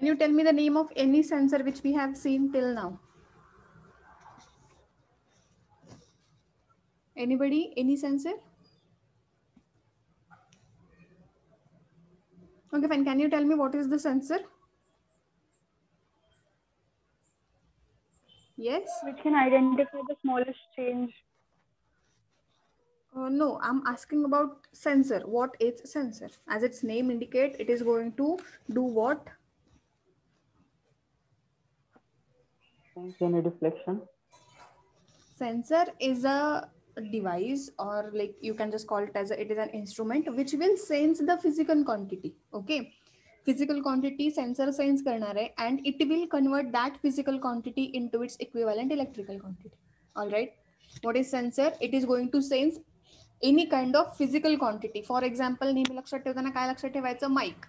Can you tell me the name of any sensor which we have seen till now? Anybody? Any sensor? Okay, fine. Can you tell me what is the sensor? Yes? Which can identify the smallest change. No, I'm asking about sensor. What is sensor? As its name indicate, it is going to do what? Sense any deflection. Sensor is a device, or like you can just call it as it is an instrument which will sense the physical quantity. Okay, physical quantity sensor sense करणार है, and it will convert that physical quantity into its equivalent electrical quantity. All right, what is sensor? It is going to sense any kind of physical quantity. For example, नेहमी लक्षात ठेवताना काय लक्षात ठेवायचं? Mike.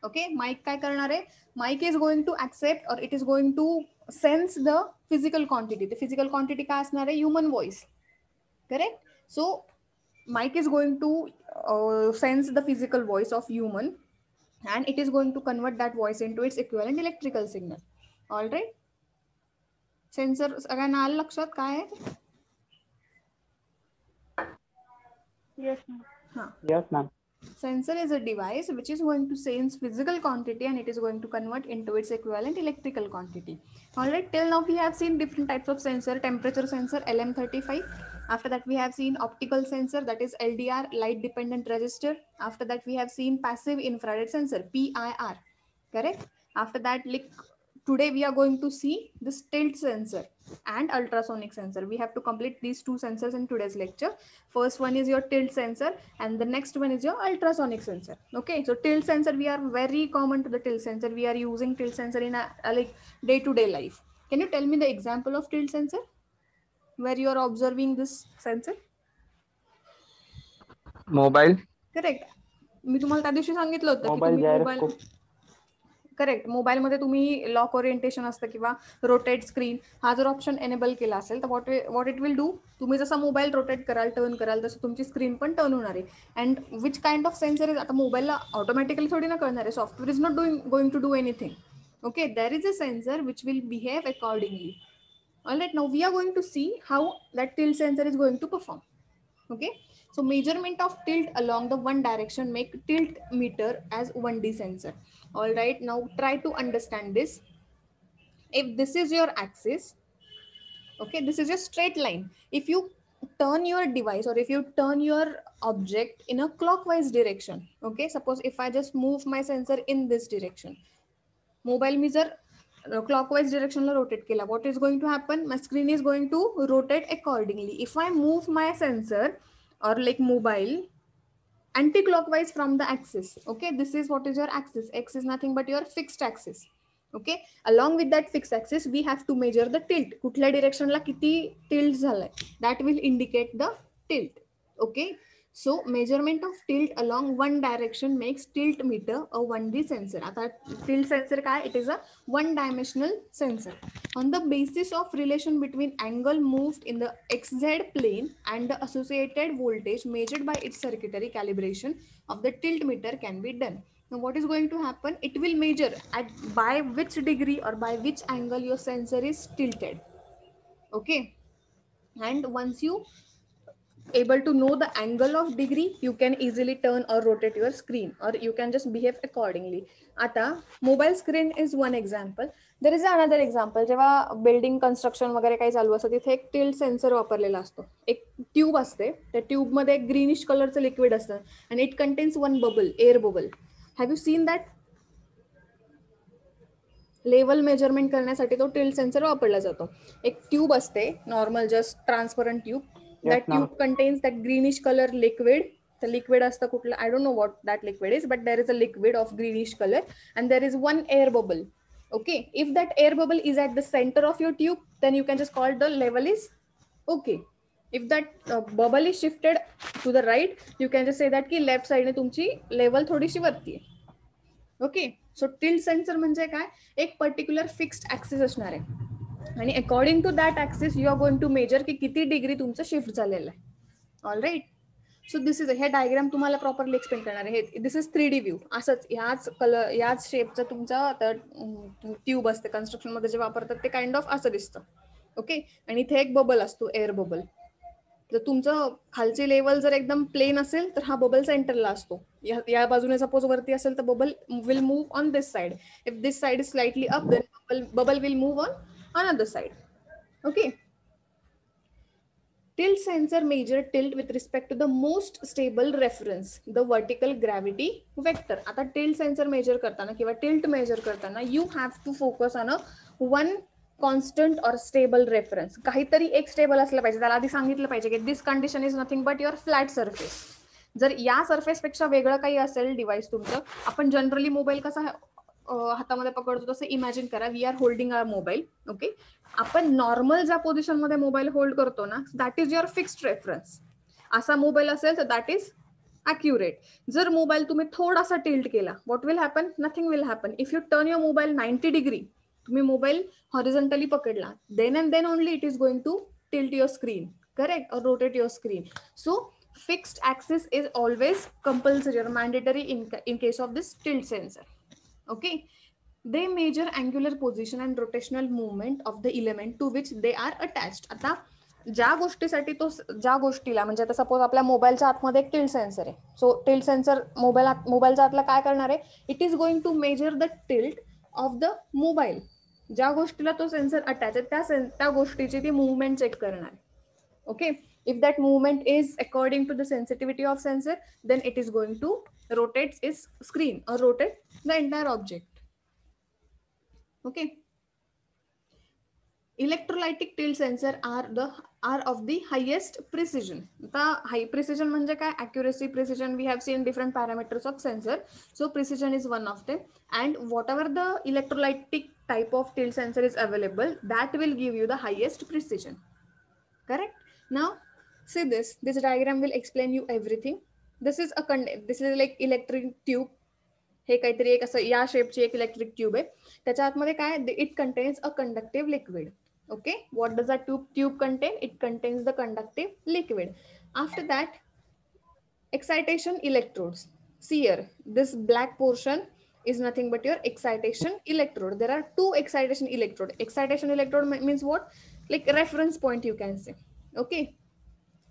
Okay, mike काय करणार आहे? Mic is going to accept or it is going to sense the physical quantity. The physical quantity काय असणार आहे? Human voice. Correct. So mic is going to sense the physical voice of human, and it is going to convert that voice into its equivalent electrical signal. All right, sensor सगळ्यांना आलं लक्षात काय आहे? Yes, ma'am. हाँ. Yes, ma'am. Sensor is a device which is going to sense physical quantity, and it is going to convert into its equivalent electrical quantity. All right, till now we have seen different types of sensor. Temperature sensor, LM35. After that we have seen optical sensor, that is LDR, light dependent resistor. After that we have seen passive infrared sensor, PIR. Correct. After that, like today we are going to see this tilt sensor and ultrasonic sensor. We have to complete these two sensors in today's lecture. First one is your tilt sensor, and the next one is your ultrasonic sensor. Okay, so tilt sensor, we are very common to the tilt sensor. We are using tilt sensor in a like day-to-day life. Can you tell me the example of tilt sensor where you are observing this sensor? Mobile. Correct. मी तुम्हाला त्या दिवशी सांगितलं होतं की mobile तुम्ही mobile, gyroscope. Correct, मोबाईलमध्ये तुम्ही लॉक ओरिएंटेशन असतं किंवा रोटेट स्क्रीन, हा जर ऑप्शन एनेबल केला असेल तर व्हॉट इट विल डू, तुम्ही जसा मोबाईल रोटेट कराल, टर्न कराल, तसं तुमची स्क्रीन पण टर्न होणार आहे. And which kind of sensor is, आता मोबाईलला ऑटोमॅटिकली थोडी ना कळणार आहे, software is not going to do anything. Okay, there is a sensor which will behave accordingly. All right, now we are going to see how that tilt sensor is going to perform. Okay, so measurement of tilt along the one direction make tilt meter as 1D sensor. All right, now try to understand this. If this is your axis, okay, this is a straight line. If you turn your device, or if you turn your object in a clockwise direction, okay, suppose if I just move my sensor in this direction, mobile me जर clockwise direction ला rotate केला, what is going to happen? My screen is going to rotate accordingly. If I move my sensor or like mobile anti-clockwise from the axis, okay, this is what is your axis. X is nothing but your fixed axis. Okay, along with that fixed axis we have to measure the tilt. कुठल्या direction ला किती tilt झालाय, that will indicate the tilt. Okay, so measurement of tilt along one direction makes tilt meter a 1D sensor. आता tilt sensor काय? It is a one dimensional sensor. On the basis of relation between angle moved in the XZ plane and the associated voltage measured by its circuitry, calibration of the tilt meter can be done. Now what is going to happen? It will measure at by which degree or by which angle your sensor is tilted. Okay, and once you able to know the angle of degree, you can easily turn or rotate your screen, or you can just behave accordingly. आता mobile screen is one example. There is another example. जेव्हा building construction वगैरे काही चालू असतं तिथे एक tilt sensor वापरलेला असतो. एक ट्यूब असते, त्या ट्यूबमध्ये एक ग्रीनिश कलरचं लिक्विड असतं, आणि it contains one bubble, air bubble. Have you seen that? Level measurement करण्यासाठी तो टिल्ट सेन्सर वापरला जातो. एक ट्यूब असते normal, just transparent tube. That tube contains that greenish color liquid. The liquid असतं कुठलं, I don't know what that liquid is, but there is a liquid of greenish color, and there is one air bubble. Okay, if that air bubble is at the center of your tube, then you can just call the level is okay. If that bubble is shifted to the right, you can just say that की left side ने तुमची level थोडीशी वरती आहे. Okay, सो tilt sensor म्हणजे काय? एक particular fixed axis असणार आहे, आणि according to that axis you are going to measure की किती डिग्री तुमचं शिफ्ट झालेलं आहे. All right, so this is हे डायग्राम तुम्हाला प्रॉपरली एक्सप्लेन करणार आहे. This is 3D view. असंच ह्याच कलर याच शेपचं तुमचं ट्यूब असते कन्स्ट्रक्शन मध्ये जे वापरतात ते काइंड ऑफ असं दिसतं. ओके, आणि इथे एक बबल असतो, एअर बबल. जर तुमचं खालची लेवल जर एकदम प्लेन असेल तर हा बबल सेंटरला असतो. या बाजूने सपोज वरती असेल तर bubble will move on this side. If this side is slightly up then bubble will move on another side. Okay. Tilt sensor measure tilt with respect to the most stable reference, the vertical gravity vector. आता tilt sensor measure करताना किंवा tilt measure करताना you have to focus on a one constant or stable reference. काहीतरी एक stable असलं पाहिजे. त्याला आधी सांगितलं पाहिजे की this condition is nothing but your flat surface. जर या सरफेस पेक्षा वेगळं काही असेल डिव्हाइस तुमचं, आपण जनरली मोबाईल कसा हातामध्ये पकडतो तसं इमॅजिन करा. We are holding our mobile. Okay, आपण नॉर्मल ज्या पोझिशन मध्ये मोबाईल होल्ड करतो ना, that is your fixed reference. असा मोबाईल असेल तर दॅट इज अॅक्युरेट. जर मोबाईल तुम्ही थोडासा टिल्ट केला, what will happen? Nothing will happen. If you turn your mobile 90 degree, तुम्ही मोबाईल हॉरिझॉन्टली पकडला, then and then only it is going to tilt your screen, correct, और rotate your screen. So fixed axis is always compulsory or mandatory in case of this tilt sensor. Okay, they measure angular position and rotational movement of the element to which they are attached. आता ज्या गोष्टीसाठी तो ज्या गोष्टीला म्हणजे आता suppose आपल्या मोबाईलच्या आतमध्ये एक टिल्ट सेन्सर आहे. सो टिल्ट सेन्सर मोबाईलच्या आतला काय करणार आहे? It is going to measure the tilt of the mobile. ज्या गोष्टीला तो सेन्सर अटॅच आहे त्या गोष्टीची ती मुवमेंट चेक करणार आहे. Okay, if that movement is according to the sensitivity of sensor, then it is going to rotate its screen or rotate the entire object. Okay, electrolytic tilt sensor are of the highest precision. The high precision म्हणजे काय? Accuracy, precision, we have seen different parameters of sensor. So precision is one of them, and whatever the electrolytic type of tilt sensor is available, that will give you the highest precision. Correct? Now see this diagram will explain you everything. This is like electric tube. हे काहीतरी एक असं या शेपची एक electric tube आहे. त्याच्या आतमध्ये काय? It contains a conductive liquid. Okay, what does a tube contain? It contains the conductive liquid. After that excitation electrodes. See here, this black portion is nothing but your excitation electrode. There are two excitation electrode. Excitation electrode means what? Like reference point, you can say. Okay,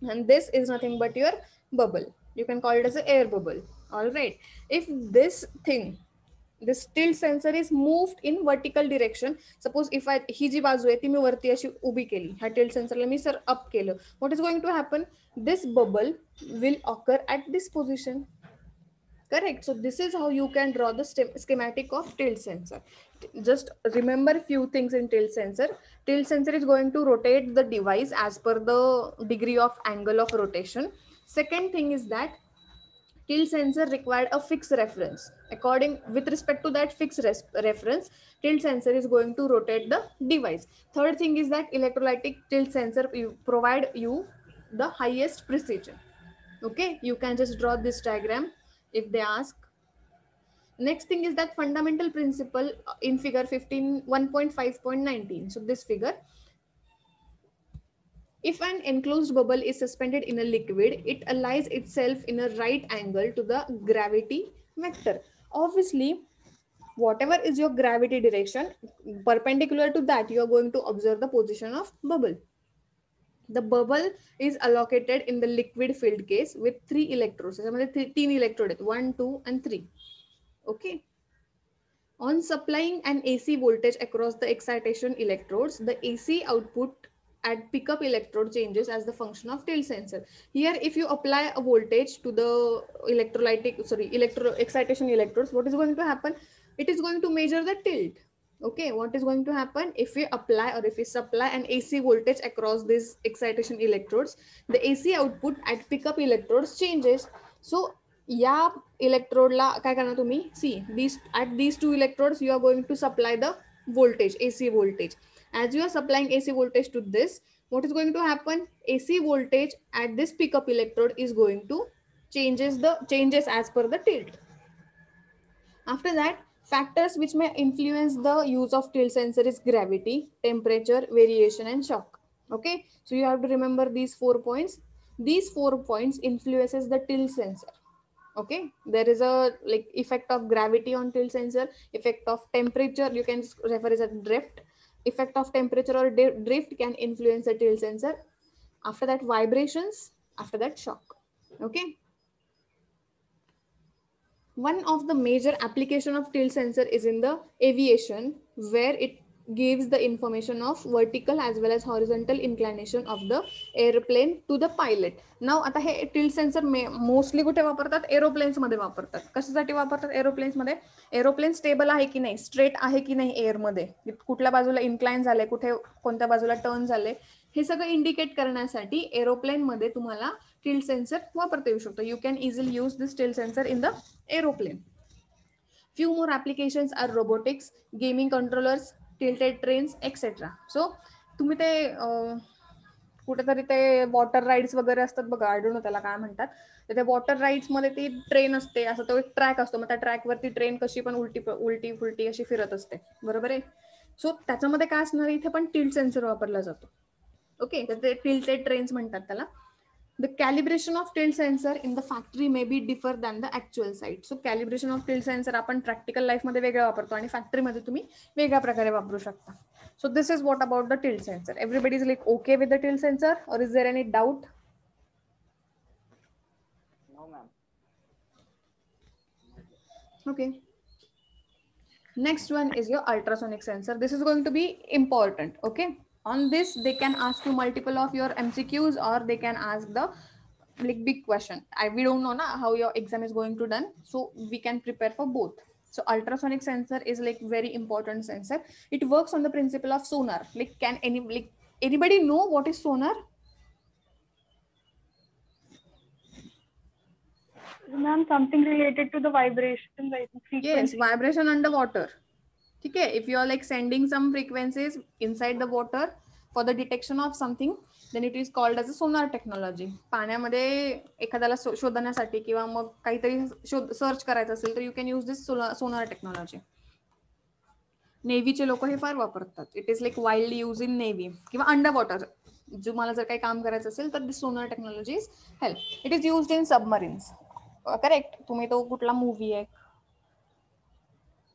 and this is nothing but your bubble. You can call it as an air bubble. All right, if this tilt sensor is moved in vertical direction, suppose if ही जी बाजू आहे ती मी वरती अशी उभी केली, ह्या tilt सेन्सरला मी sir up केलं, what is going to happen? This bubble will occur at this position. Correct. So this is how you can draw the schematic of tilt sensor. Just remember few things in tilt sensor. Tilt sensor is going to rotate the device as per the degree of angle of rotation. Second thing is that tilt sensor required a fixed reference. With respect to that fixed reference, tilt sensor is going to rotate the device. Third thing is that electrolytic tilt sensor provide you the highest precision. Okay, you can just draw this diagram if they ask. Next thing is that fundamental principle in figure 1.5.19. So this figure, if an enclosed bubble is suspended in a liquid, it aligns itself in a right angle to the gravity vector. Obviously, whatever is your gravity direction, perpendicular to that, you are going to observe the position of bubble. The bubble is allocated in the liquid filled case with 3 electrodes. तीन electrode, 1, 2, and 3. Okay. On supplying an AC voltage across the excitation electrodes, the AC output at pickup electrode changes as the function of tilt sensor. Here, if you apply a voltage to the excitation electrodes, what is going to happen? It is going to measure the tilt. Okay, what is going to happen if we apply or if we supply an AC voltage across these excitation electrodes, the AC output at pickup electrodes changes. So या इलेक्ट्रोडला काय करणार तुम्ही? सी these two electrodes you are going to supply the voltage, AC voltage. As you are supplying AC voltage to this, what is going to happen? AC voltage at this pickup electrode is going to changes as per the tilt. After that, factors which may influence the use of tilt sensor is gravity, temperature, variation, and shock. Okay, so you have to remember these 4 points. These 4 points influences the tilt sensor. Okay, there is a like effect of gravity on tilt sensor, effect of temperature, you can refer as a drift. Effect of temperature or drift can influence the tilt sensor. After that, vibrations. After that, shock. Okay. One of the major application of tilt sensor is in the aviation, where it gives the information of vertical as well as horizontal inclination of the airplane to the pilot. Now आता हे tilt sensor mostly कुठे वापरतात, aeroplanes मध्ये वापरतात. कशासाठी वापरतात aeroplanes मध्ये? Aeroplane stable आहे की नाही, स्ट्रेट आहे की नाही एअर मध्ये, कुठल्या बाजूला इन्क्लाइन झाले, कुठे कोणत्या बाजूला टर्न झाले, हे सगळं इंडिकेट करण्यासाठी एरोप्लेन मध्ये तुम्हाला tilt sensor वापरता येऊ शकतो. You can easily use this tilt sensor in the aeroplane. Few more applications are robotics, gaming controllers, tilted trains, etc. So तुम्ही ते कुठेतरी ते वॉटर राईड्स वगैरे असतात बघा, आय डोंट नो त्याला काय म्हणतात, तर ते वॉटर राईड्स मध्ये ती ट्रेन असते, असं तो एक ट्रॅक असतो, मग त्या ट्रॅकवरती ट्रेन कशी पण उलटी फुलटी अशी फिरत असते, बरोबर आहे. सो त्याच्यामध्ये काय असणार, इथे पण टिल्ट सेन्सर वापरला जातो. ओके, तर ते टिल्टेड ट्रेन्स म्हणतात त्याला. The calibration of tilt sensor in the factory may be differ than the actual site. So calibration of tilt sensor आपण practical life मध्ये वेगळं वापरतो आणि factory मध्ये तुम्ही वेगळ्या प्रकारे वापरू शकता. So this is what about the tilt sensor. Everybody is like okay with the tilt sensor, or is there any doubt? No, ma'am. Okay. Next one is your ultrasonic sensor. This is going to be important. Okay. On this, they can ask you multiple of your MCQs, or they can ask the like big question. We don't know na how your exam is going to done, so we can prepare for both. So ultrasonic sensor is like very important sensor. It works on the principle of sonar. Like anybody know what is sonar? Ma'am, something related to the vibration, like frequency. Yes, vibration underwater. Okay, if you are like sending some frequencies inside the water for the detection of something, then it is called as a sonar technology. पाण्यामध्ये एखाद्याला शोधण्यासाठी किंवा मग काहीतरी search करायचं असेल तर you can use this sonar technology. नेव्हीचे लोक हे फार वापरतात. It is like wildly use in navy किंवा अंडर वॉटर. तुम्हाला जर काही काम करायचं असेल तर this sonar technology is help. It is used in submarines. Correct. तुम्ही तो कुठला मूवी आहे,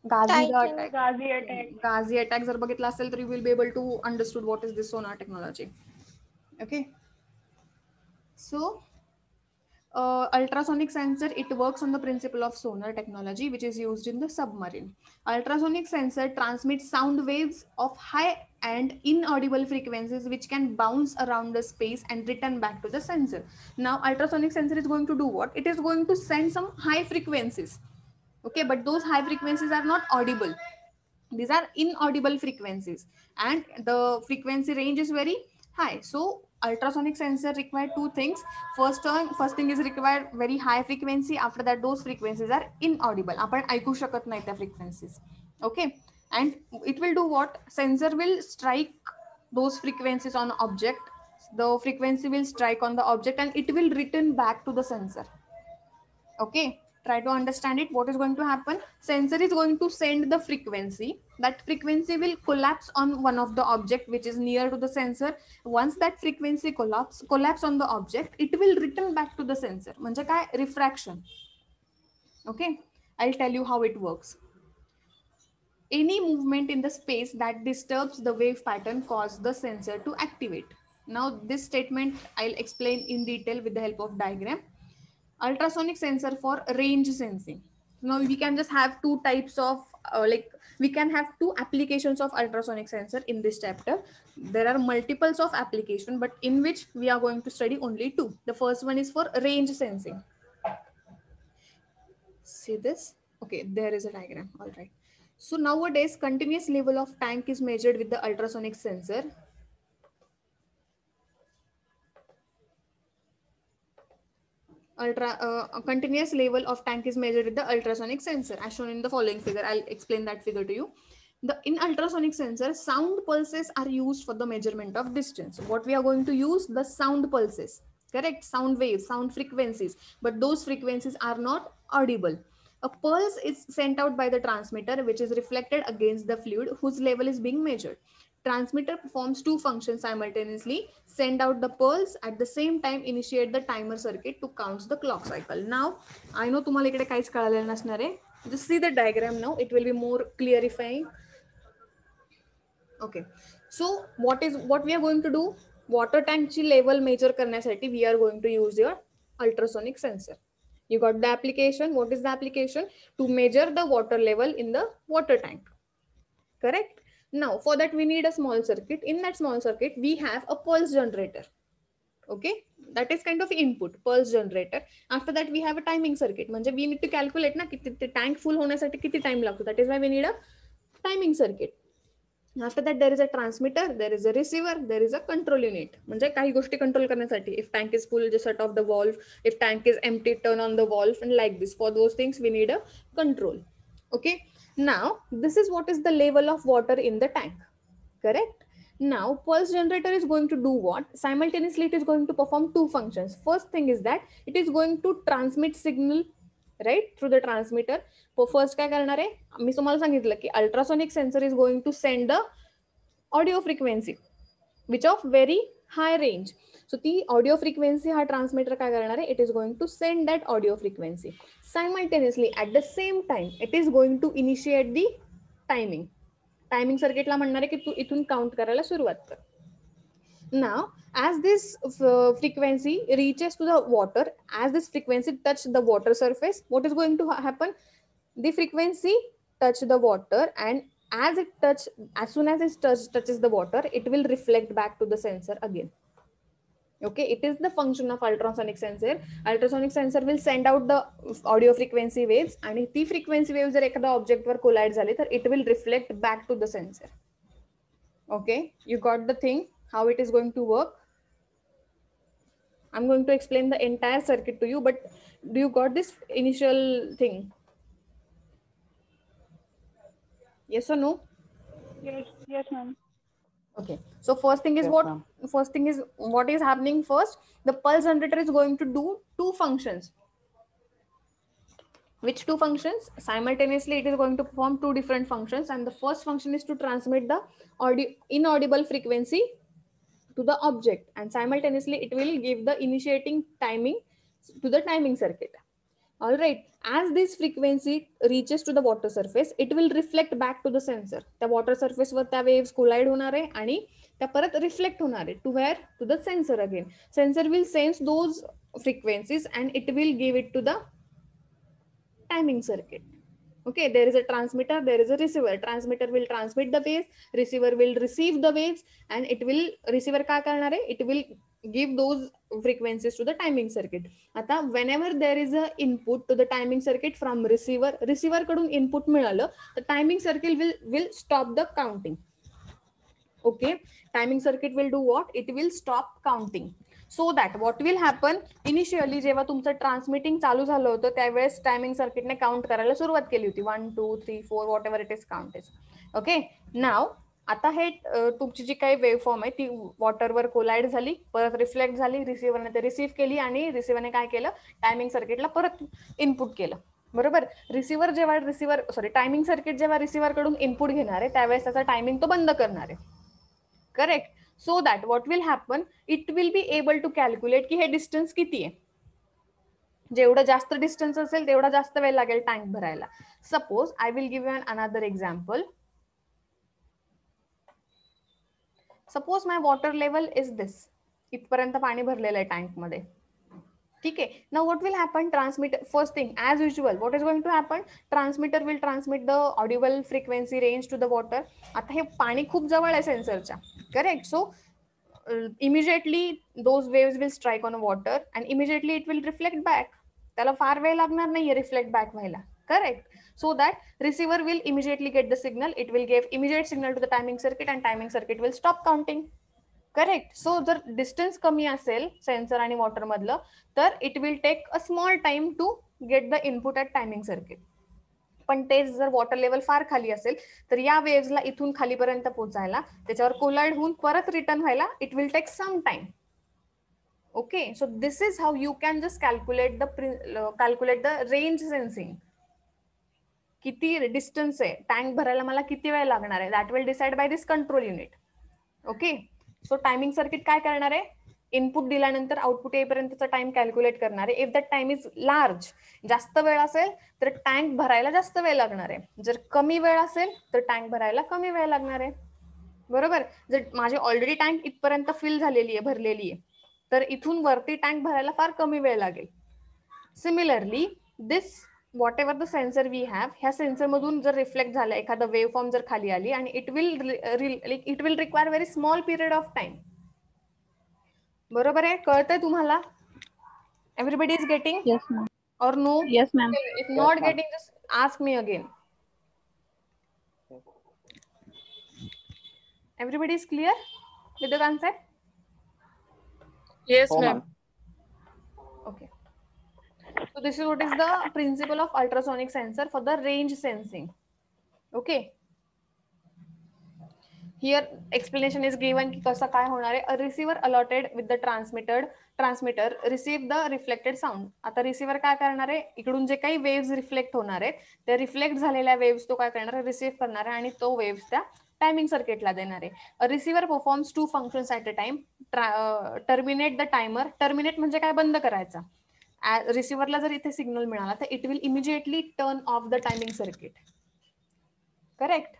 गाझी अटॅक जर बघितला असेल तर you will be able to understood what is this sonar technology. Okay, so ultrasonic sensor, it works on the principle of sonar technology, which is used in the submarine. Ultrasonic sensor transmits sound waves of high and inaudible frequencies which can bounce around the space and return back to the sensor. Now ultrasonic sensor is going to do what? It is going to send some high frequencies. Okay, but those high frequencies are not audible. These are inaudible frequencies and the frequency range is very high. So ultrasonic sensor require two things. First thing is required very high frequency. After that, those frequencies are inaudible. आपण ऐकू शकत नाही त्या frequencies. Okay, and it will do what? Sensor will strike those frequencies on object. The frequency will strike on the object and it will return back to the sensor. Okay, try to understand it. What is going to happen? Sensor is going to send the frequency. That frequency will collapse on one of the object which is near to the sensor. Once that frequency collapse on the object, it will return back to the sensor. म्हणजे काय? Refraction. Okay, I'll tell you how it works. Any movement in the space that disturbs the wave pattern causes the sensor to activate. Now this statement I'll explain in detail with the help of diagram. Ultrasonic sensor for range sensing. Now we can just have two types of we can have two applications of ultrasonic sensor in this chapter. There are multiples of application, but in which we are going to study only two. The first one is for range sensing. See this? Okay, there is a diagram. All right. So nowadays, continuous level of tank is measured with the ultrasonic sensor. Continuous level of tank is measured with the ultrasonic sensor as shown in the following figure. I'll explain that figure to you. In ultrasonic sensor, sound pulses are used for the measurement of distance. What we are going to use? The sound pulses, correct? Sound waves, sound frequencies, but those frequencies are not audible. A pulse is sent out by the transmitter which is reflected against the fluid whose level is being measured. Transmitter performs two functions simultaneously: send out the pulse, at the same time initiate the timer circuit to count the clock cycle. Now I know तुम्हाला इकडे काहीच कळालेलं नसणार आहे. Just see the diagram now, it will be more clarifying. Okay, so what we are going to do, water tank ची level measure करण्यासाठी we are going to use your ultrasonic sensor. You got the application. What is the application? To measure the water level in the water tank. Correct? Now, for that we need a small circuit. In that small circuit, we have a pulse generator. Okay, that is kind of input, pulse generator. After that, we have a timing circuit. म्हणजे we need to calculate ना किती tank full होण्यासाठी किती time लागतो. That is why we need a timing circuit. After that, there is a transmitter, there is a receiver, there is a control unit. म्हणजे काही गोष्टी control करण्यासाठी. If tank is full, just shut off the valve. If tank is empty, turn on the valve, and like this. For those things, we need a control. Okay. Now, this is what is the level of water in the tank. Correct? Now, pulse generator is going to do what? Simultaneously, it is going to perform two functions. First thing is that it is going to transmit signal, right, through the transmitter. First काय करणार आहे, मी तुम्हाला सांगितलं की ultrasonic sensor is going to send the audio frequency which of very high range. So ती audio frequency हा transmitter काय करणार आहे, it is going to send that audio frequency. Simultaneously at the same time it is going to initiate the timing. Timing circuit ला म्हणणार आहे की तू इथून count करायला सुरुवात कर. Now, as this frequency reaches to the water, as this frequency touch the water surface, what is going to happen? The frequency touch the water, and as soon as it touches the water, it will reflect back to the sensor again. Okay, it is the function of ultrasonic sensor. Ultrasonic sensor will send out the audio frequency waves, and ती frequency waves जर एखादा object वर collide झाली तर it will reflect back to the sensor. Okay, you got the thing, how it is going to work. I'm going to explain the entire circuit to you, but do you got this initial thing? Yes or no? Yes, ma'am. Okay, so first thing is Yes, what is happening first. The pulse generator is going to do two functions. Which two functions? Simultaneously it is going to perform two different functions, and the first function is to transmit the inaudible frequency to the object, and simultaneously it will give the initiating timing to the timing circuit. All right, as this frequency reaches to the water surface, it will reflect back to the sensor. The water surface वर त्या waves collide होणार आहे आणि त्या परत reflect होणार आहे to where? To the sensor again. Sensor will sense those frequencies and it will give it to the timing circuit. Okay, there is a transmitter, there is a receiver. Transmitter will transmit the waves, receiver will receive the waves, and it will receiver काय करणार आहे? It will give those frequencies to the timing circuit. आता whenever there is a input to the timing circuit from receiver कडून input मिळालं, the timing circuit will stop the counting. Okay, timing circuit will do what? It will stop counting. So that what will happen, initially जेव्हा तुमचं transmitting चालू झालं होतं त्यावेळेस timing सर्किटने count करायला सुरुवात केली होती 1 2 3 4 whatever it is count is. Okay, नाव आता हे तुमची जी काही वेव्ह फॉर्म आहे ती वॉटरवर कोलाइड झाली, परत रिफ्लेक्ट झाली, रिसिव्हरने ते रिसीव्ह केली आणि रिसिव्हरने काय केलं, टायमिंग सर्किटला परत इनपुट केलं. बरोबर, टायमिंग सर्किट जेव्हा रिसिव्हर कडून इनपुट घेणार आहे त्यावेळेस त्याचा टायमिंग तो बंद करणार आहे. Correct. So that what will happen, it will be able to calculate की हे डिस्टन्स किती आहे. जेवढं जास्त डिस्टन्स असेल तेवढा जास्त वेळ लागेल टँक भरायला. Suppose I will give you another example. Suppose my water level is this, इथपर्यंत पाणी भरलेलं आहे टँक मध्ये. ठीक आहे. Now what will happen, transmitter first thing as usual what is going to happen, transmitter will transmit the audible frequency range to the water. आता हे पाणी खूप जवळ आहे सेन्सरच्या. Correct. So immediately those waves will strike on water and immediately it will reflect back. त्याला फार वेळ लागणार नाहीये रिफ्लेक्ट बॅक व्हायला. Correct. So that receiver will immediately get the signal. It will give immediate signal to the timing circuit and timing circuit will stop counting. Correct. So जर distance कमी असेल sensor आणि water मधलं तर it will take a small time to get the input at timing circuit. पण तेच जर water level फार खाली असेल तर या वेव्हजला इथून खालीपर्यंत पोहोचायला, त्याच्यावर कोलाइड होऊन परत रिटर्न व्हायला it will take some time. Okay, so this is how you can just calculate the range sensing. किती डिस्टन्स आहे, टँक भरायला मला किती वेळ लागणार आहे, that will decide by this control unit. Okay, so timing circuit काय करणार आहे, इनपुट दिल्यानंतर आउटपुट येईपर्यंतचा टाइम कॅल्क्युलेट करणार आहे. If that time is large, जास्त वेळ असेल तर टँक भरायला जास्त वेळ लागणार आहे. जर कमी वेळ असेल तर टँक भरायला कमी वेळ लागणार आहे. बरोबर. जर माझी ऑलरेडी टँक इथपर्यंत फिल झालेली आहे, भरलेली आहे, तर इथून वरती टँक भरायला फार कमी वेळ लागेल. Similarly this whatever the sensor we have, ह्या सेन्सर मधून जर रिफ्लेक्ट झालं, एखादा वेव्ह फॉर्म जर खाली आली, आणि it will require very small period of time. बरोबर आहे, कळतंय तुम्हाला? Everybody is getting Yes, ma'am. or no? Yes, ma'am. If Yes, not ma'am. getting, just ask me again. Everybody is clear with the concept? Yes, Oh, ma'am. Okay. So this is what is the principle of ultrasonic sensor for the range sensing. Okay. Here explanation is given की कसं काय होणार आहे. A receiver allotted with the transmitter receive the reflected sound. आता receiver काय करणार आहे, इकडून जे काही वेव्स रिफ्लेक्ट होणार आहेत, त्या रिफ्लेक्ट झालेल्या वेव्स तो काय करणार आहे, रिसीव्ह करणार आहे, आणि तो वेव्स त्या टायमिंग सर्किटला देणार आहे. A receiver performs 2 functions at a time. Terminate the timer. Terminate म्हणजे काय, बंद करायचा. रिसिव्हरला जर इथे सिग्नल मिळाला तर it will immediately turn off the timing circuit. Correct.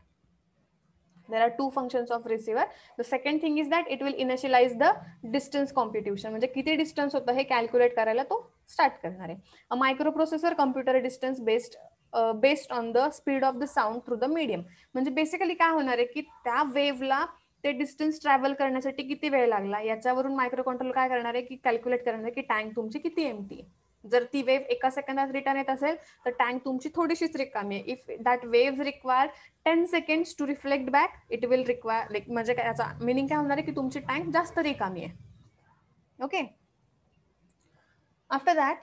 There are 2 functions of receiver. The second thing is that it will initialize the distance computation. म्हणजे किती डिस्टन्स होतं हे कॅल्क्युलेट करायला तो स्टार्ट करणार आहे. A microprocessor computer distance based on the speed of the sound through the medium. म्हणजे basically काय होणार आहे की त्या वेव्हला ते डिस्टन्स ट्रॅव्हल करण्यासाठी किती वेळ लागला याच्यावरून मायक्रो कंट्रोलर काय करणार आहे की कॅल्क्युलेट करणार आहे की टँक तुमची किती एम्प्टी आहे. जर ती वेव्ह एका सेकंदात रिटर्न येत असेल तर टँक तुमची थोडीशीच रिकामी आहे. If that wave require 10 seconds to reflect back, it will require, like, म्हणजे याचा मीनिंग काय होणार आहे की तुमची टँक जास्त रिकामी आहे. Okay. After that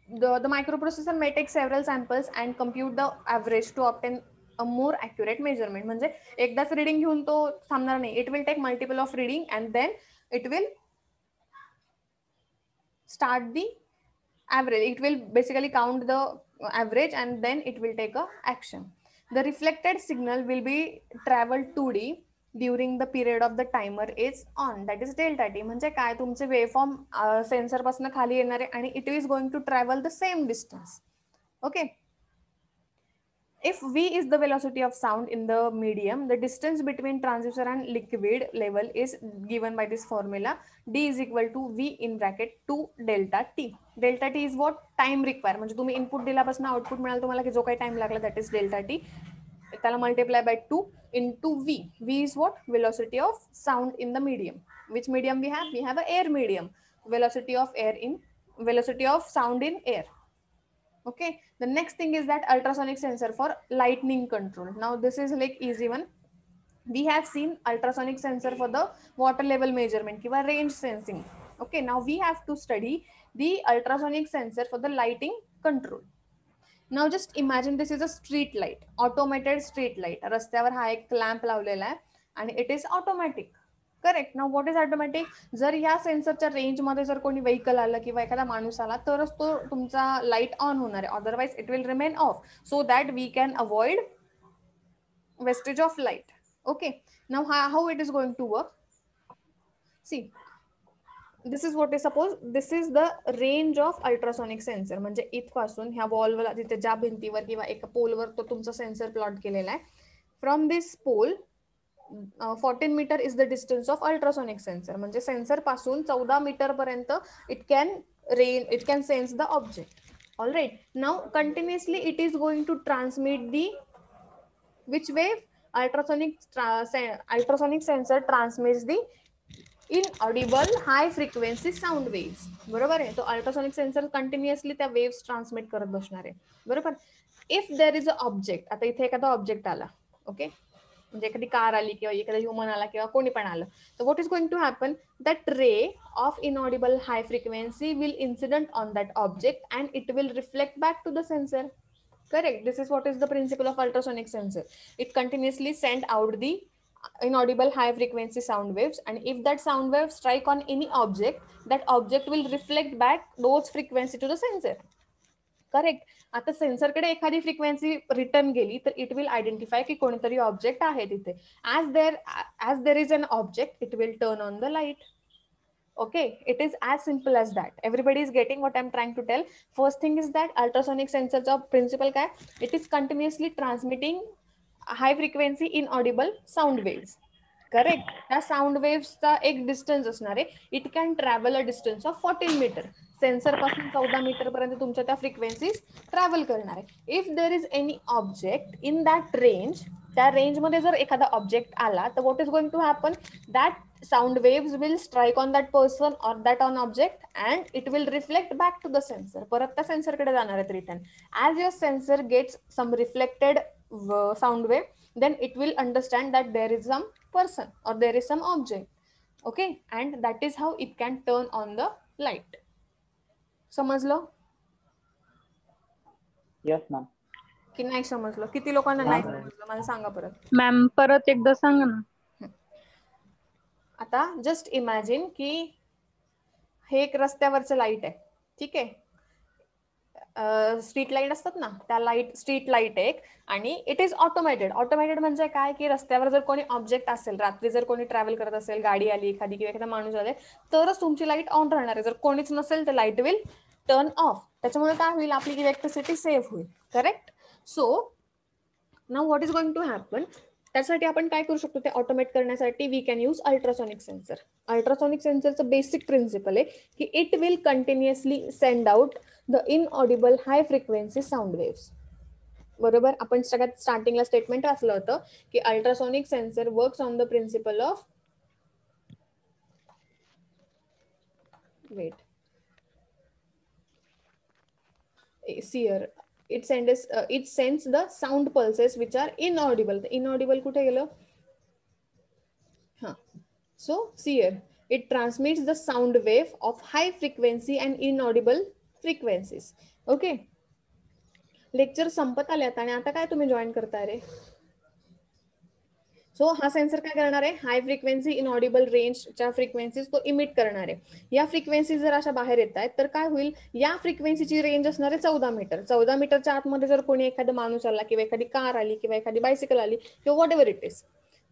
the microprocessor may take several samples and compute the average to obtain a more accurate measurement. म्हणजे एकदाच रिडिंग घेऊन तो थांबणार नाही. It will take multiple of reading and then it will start the average. It will basically count the average and then it will take a action. The reflected signal will be travel 2D during the period of the timer is on, that is delta t. म्हणजे काय, तुमचे waveform sensor पासून खाली येणार आहे आणि it is going to travel the same distance. Okay. If V is the velocity of sound in the medium, the distance between transducer and liquid level is given by this formula. D is equal to V in bracket 2 delta T. Delta T is what? Time required. म्हणजे तुम्ही input दिल्यापासून output मिळालं तुम्हाला की जो काही time लागला, that is delta T. त्याला multiply by 2 into V. V is what? Velocity of sound in the medium. Which medium we have? We have an air medium. Velocity of sound in air. Okay. The next thing is that ultrasonic sensor for lightning control. Now this is like easy one. We have seen ultrasonic sensor for the water level measurement kiva range sensing. Okay. Now we have to study the ultrasonic sensor for the lighting control. Now just imagine this is a street light, automated street light. रस्त्यावर हा एक lamp लावलेला आहे आणि it is automatic. Correct. Now what is automatic. जर या सेन्सरच्या range मध्ये जर कोणी व्हेकल आलं किंवा एखादा माणूस आला तरच तो तुमचा लाईट ऑन होणार आहे, otherwise it will remain off, so that we can avoid wastage of light. Okay. Now how it is going to work. See, this is what is, suppose this is the range of ultrasonic sensor. म्हणजे इथपासून ह्या वॉलवर, तिथे ज्या भिंतीवर किंवा एका पोलवर तो तुमचा सेन्सर प्लॉट केलेला आहे, from this pole 14 meter is the distance of ultrasonic sensor. म्हणजे सेन्सर पासून 14 मीटर पर्यंत it can sense the object. All right. Now continuously it is going to transmit the which wave. Ultrasonic sensor transmits the inaudible high frequency sound waves. बरोबर आहे. तो ultrasonic sensor continuously त्या waves transmit करत बसणार आहे. बरोबर. If there is a object, आता इथे एखादा ऑब्जेक्ट आला, ओके, म्हणजे एखादी कार आली किंवा एखादा ह्युमन आला किंवा कोणी पण आलं, तर what is going to happen, that ray of inaudible high frequency will incident on that object and it will reflect back to the sensor. Correct. This is what is the principle of ultrasonic sensor. It continuously send out the inaudible high frequency sound waves, and if that sound wave strike on any object, that object will reflect back those frequency to the sensor. Correct. आता सेन्सरकडे एखादी frequency return गेली तर it will identify की कोणीतरी object आहे तिथे. As there is an object it will turn on the light. Okay, it is as simple as that. Everybody is getting what I'm trying to tell. First thing is that ultrasonic sensor's principle काय, it is continuously transmitting high frequency inaudible sound waves. Correct. त्या sound वेव्सचा एक distance असणार आहे. It can travel a distance of 14 metre. Sensor पासून 14 meter पर्यंत तुमच्या त्या फ्रिक्वेन्सीज ट्रॅव्हल करणार आहे. If there is any object in that range, त्या रेंज मध्ये जर एखादा ऑब्जेक्ट आला तर what is going to happen, that sound waves will strike on that person or that on object and it will reflect back to the sensor. परत त्या sensor कडे जाणार आहेत return. As your sensor gets some reflected sound wave, then it will understand that there is some person or there is some object. Okay, and that is how it can turn on the light. समजलं Yes, ma'am. की नाही समजलं? किती लोकांना नाही समजलं मला सांगा परत. मॅम परत एकदा सांगा ना. आता जस्ट इमॅजिन की हे एक रस्त्यावरचं लाईट आहे. ठीक आहे. स्ट्रीट लाईट असतात ना, त्या लाईट स्ट्रीट लाईट एक, आणि इट इज ऑटोमॅटेड. ऑटोमॅटेड म्हणजे काय की रस्त्यावर जर कोणी ऑब्जेक्ट असेल, रात्री जर कोणी ट्रॅव्हल करत असेल, गाडी आली एखादी किंवा एखादा माणूस आले तरच तुमची लाईट ऑन राहणार आहे. जर कोणीच नसेल तर लाईट विल टर्न ऑफ. त्याच्यामुळे काय होईल, आपली इलेक्ट्रिसिटी सेव्ह होईल. Correct. So now what is going to happen, त्यासाठी आपण काय करू शकतो ते ऑटोमेट करण्यासाठी we can use ultrasonic sensor. Ultrasonic सेन्सरचं बेसिक प्रिन्सिपल आहे की it will continuously send out the inaudible high frequency sound waves. बरोबर. आपण सगळ्यात स्टार्टिंगला स्टेटमेंट वाचलं होतं की ultrasonic sensor works on the principle of it sends the sound pulses which are inaudible. The inaudible कुठे गेलं? हा. So here it transmits the sound wave of high frequency and inaudible frequencies. Okay. Lecture संपत आले आता, आणि आता काय तुम्ही जॉईन करताय रे? सो हा सेन्सर काय करणार आहे, हाय फ्रिक्वेन्सी इनऑडिबल रेंजच्या फ्रिक्वेन्सीज तो इमिट करणार आहे. या फ्रिक्वेन्सी जर अशा बाहेर येत आहेत तर काय होईल, या फ्रिक्वेन्सीची रेंज असणार आहे 14 मीटर. 14 मीटरच्या आतमध्ये जर कोणी एखादा माणूस आला किंवा एखादी कार आली किंवा एखादी बायसिकल आली किंवा व्हॉट एव्हर इट इज,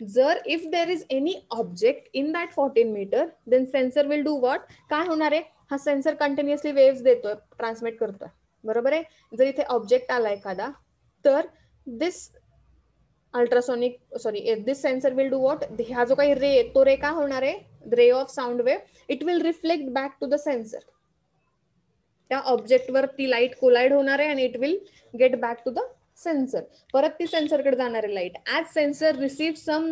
जर if there is any object in that 14 metre then sensor will do what. काय होणार आहे, हा सेन्सर कंटिन्युअसली वेव्स देतोय, ट्रान्समिट करतोय. बरोबर आहे. जर इथे ऑब्जेक्ट आला एखादा तर this ultrasonic this sensor will do what, हा जो काही रे तो रे काय होणार आहे, ray of sound wave, it will reflect back to the sensor. त्या ऑब्जेक्टवर ती लाईट कोलाइड होणार आहे आणि it will get back to the sensor. परत ती सेन्सरकडे जाणार आहे light. As sensor receive some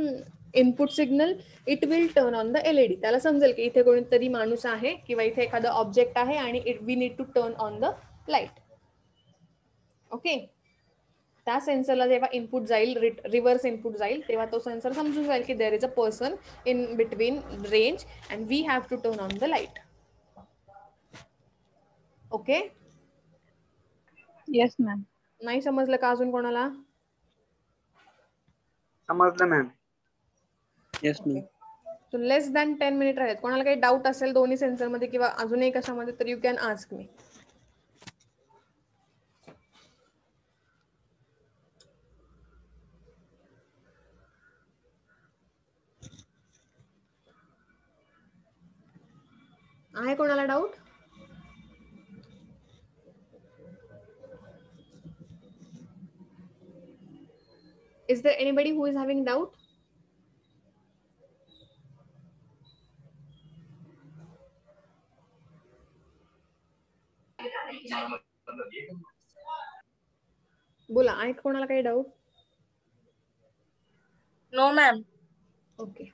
input signal it will turn on the LED. त्याला समजेल की इथे कोणीतरी माणूस आहे किंवा इथे एखादा ऑब्जेक्ट आहे आणि we need to turn on the light. Okay. त्या सेन्सरला जेव्हा इनपुट जाईल, रिव्हर्स इनपुट जाईल, तेव्हा तो सेन्सर समजून जाईल की there is a person in between range and we have to turn on the light. Okay. Yes ma'am. नाही समजलं का अजून कोणाला? समजलं ma'am. Yes ma'am. So less than 10 minute आहेत. कोणाला काही डाऊट असेल दोन्ही सेन्सरमध्ये किंवा अजूनही कशामध्ये तर यू कॅन आस्क मी. आहे कोणाला doubt? Is there anybody who is having doubt? बोला, आहे कोणाला काही डाऊट? No ma'am. ओके.